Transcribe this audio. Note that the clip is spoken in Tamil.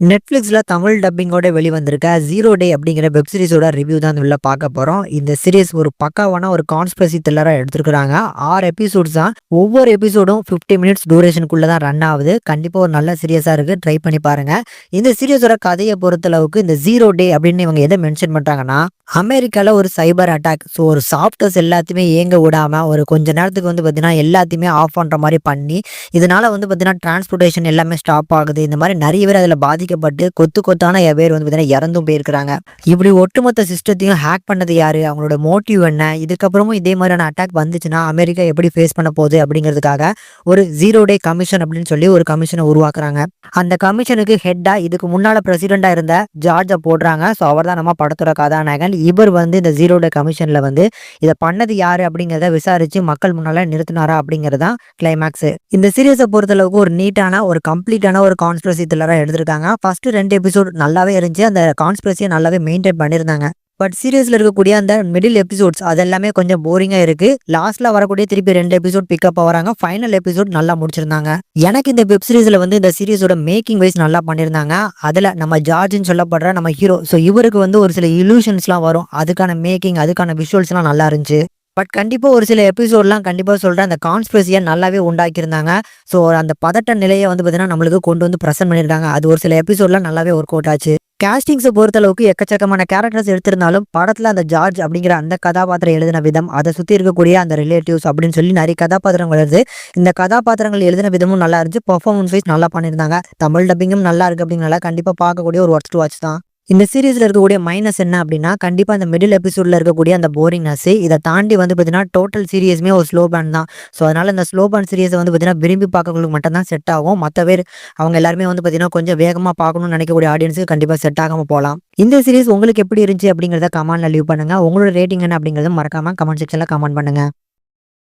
நெட்ஃப்ளிக்ஸ்ல தமிழ் டப்பிங்கோட வெளிவந்திருக்க "ஜீரோ டே" அப்படிங்கிற வெப் சீரிஸோட ரிவ்யூ தான் உள்ள பார்க்க போறோம். இந்த சீரிஸ் ஒரு பக்காவான ஒரு கான்ஸ்பிரசி த்ரில்லரா எடுத்திருக்காங்க. 6 எபிசோட்ஸ் தான். ஒவ்வொரு எபிசோடும் 50 மினிட்ஸ் டியூரேஷனுக்குள்ள தான் ரன் ஆகுது. கண்டிப்பா ஒரு நல்ல சீரிஸா இருக்கு. ட்ரை பண்ணி பாருங்க. இந்த சீரிஸோட கதையை பொறுத்தளவுக்கு இந்த "ஜீரோ டே" அப்படின்னு இவங்க எதை மென்ஷன் பண்றாங்கன்னா, அமெரிக்கால ஒரு சைபர் அட்டாக். ஸோ ஒரு சாஃப்ட்வேர்ஸ் எல்லாத்தையுமே இயங்க விடாம ஒரு கொஞ்ச நேரத்துக்கு பார்த்தீங்கன்னா எல்லாத்தையுமே ஆஃப் பண்ற மாரி பண்ணி, இதனால பார்த்தீங்கன்னா டிரான்ஸ்போர்ட்டேஷன் எல்லாமே ஸ்டாப் ஆகுது. இந்த மாரி நிறைய பேர் அதில பாதிக்கப்பட்டு கொத்து கொத்தான பேர் பார்த்தீங்கன்னா இறந்தும் போயிருக்கிறாங்க. இப்படி ஒட்டுமொத்த சிஸ்டத்தையும் ஹேக் பண்ணது யாரு? அவங்களோட மோட்டிவ் என்ன? இதுக்கப்புறமும் இதே மாதிரியான அட்டாக் வந்துச்சுன்னா அமெரிக்கா எப்படி ஃபேஸ் பண்ண போகுது? அப்படிங்கிறதுக்காக ஒரு "ஜீரோ டே கமிஷன்" அப்படின்னு சொல்லி ஒரு கமிஷன உருவாக்குறாங்க. அந்த கமிஷனுக்கு ஹெட்டா இதுக்கு முன்னால பிரசிடென்ட்டா இருந்த ஜார்ஜ போடுறாங்க. ஸோ அவர் தான் நம்ம படத்தோட கதாநாயகன். இவர் இந்த "ஜீரோ டே கமிஷன்ல" இத பண்ணது யாரு? அப்படிங்கிறத விசாரிச்சு மக்கள் முன்னால நிறுத்தினாரா? அப்படிங்கிறது தான் கிளைமாக்ஸ். இந்த சீரிஸ பொறுத்தளவுக்கு ஒரு நீட்டான ஒரு கம்ப்ளீட்டான ஒரு கான்ஸ்பிரசி த்ரில்லரா எடுத்திருக்காங்க. ஃபர்ஸ்ட் 2 எபிசோட் நல்லாவே இருந்துச்சு. அந்த கான்ஸ்பிரசிய நல்லாவே மெயின்டெயின் பண்ணியிருந்தாங்க. பட் சீரிஸ்ல இருக்கக்கூடிய அந்த மிடில் எபிசோட்ஸ் அது எல்லாமே கொஞ்சம் போரிங்கா இருக்கு. லாஸ்ட்ல வரக்கூடிய திருப்பி 2 எபிசோட் பிக்கப் ஆகுறாங்க. ஃபைனல் எபிசோட் நல்லா முடிச்சிருந்தாங்க. எனக்கு இந்த வெப் சீரிஸ்ல இந்த சீரிஸோட மேக்கிங் வைஸ் நல்லா பண்ணியிருந்தாங்க. அதுல நம்ம ஜார்ஜ்ன்னு சொல்லப்படுற நம்ம ஹீரோ, ஸோ இவருக்கு ஒரு சில இலூஷன்ஸ்லாம் வரும். அதுக்கான மேக்கிங், அதுக்கான விஷுவல்ஸ்லாம் நல்லா இருந்துச்சு. பட் கண்டிப்பா ஒரு சில எபிசோட்லாம் கண்டிப்பா சொல்றேன், அந்த கான்ஸ்பிரசிய நல்லாவே உண்டாக்கியிருந்தாங்க. ஸோ அந்த பதட்ட நிலைய பார்த்தீங்கன்னா நம்மளுக்கு கொண்டு பிரசன்ட் பண்ணியிருக்காங்க. அது ஒரு சில எபிசோட்லாம் நல்லாவே ஒர்க் அவுட் ஆச்சு. காஸ்டிங்ஸ பொறுத்தளவுக்கு எக்கச்சக்கமான கேரக்டர்ஸ் எடுத்திருந்தாலும், படத்துல அந்த ஜார்ஜ் அப்படிங்கிற அந்த கதாபாத்திரம் எழுதின விதம், அதை சுத்தி இருக்கக்கூடிய அந்த ரிலேட்டிவ்ஸ் அப்படின்னு சொல்லி நிறைய கதாபாத்திரங்கள் வருது. இந்த கதாபாத்திரங்கள் எழுதின விதமும் நல்லா இருந்துச்சு. பெர்ஃபார்மன்ஸ் வைஸ் நல்லா பண்ணியிருந்தாங்க. தமிழ் டப்பிங்கும் நல்லா இருக்கு அப்படிங்கிறனால கண்டிப்பா பார்க்கக்கூடிய ஒரு வாட்ச் டு வாட்ச் தான். இந்த சீரிஸ்ல இருக்கக்கூடிய மைனஸ் என்ன அப்படின்னா, கண்டிப்பா இந்த மிடில் எபிசோட்ல இருக்கக்கூடிய அந்த போரிங்னஸ், இதை தாண்டி பார்த்தீங்கன்னா டோட்டல் சீரியஸுமே ஒரு ஸ்லோ பேர்ன் தான். ஸோ அதனால இந்த ஸ்லோ பேர்ன் சீரிஸை பார்த்தீங்கன்னா விரும்பி பார்க்கறவங்களுக்கு மட்டும் தான் செட் ஆகும். மற்ற பேர் அவங்க எல்லாருமே பார்த்தீங்கன்னா கொஞ்சம் வேகமா பார்க்கணும்னு நினைக்கக்கூடிய ஆடியன்ஸுக்கு கண்டிப்பா செட் ஆகாம போகலாம். இந்த சீரிஸ் உங்களுக்கு எப்படி இருந்துச்சு அப்படிங்கிறத கமெண்ட்ல லீவ் பண்ணுங்க. உங்களோட ரேட்டிங் என்ன அப்படிங்கறத மறக்காம கமெண்ட் செக்ஷன்ல கமெண்ட் பண்ணுங்க.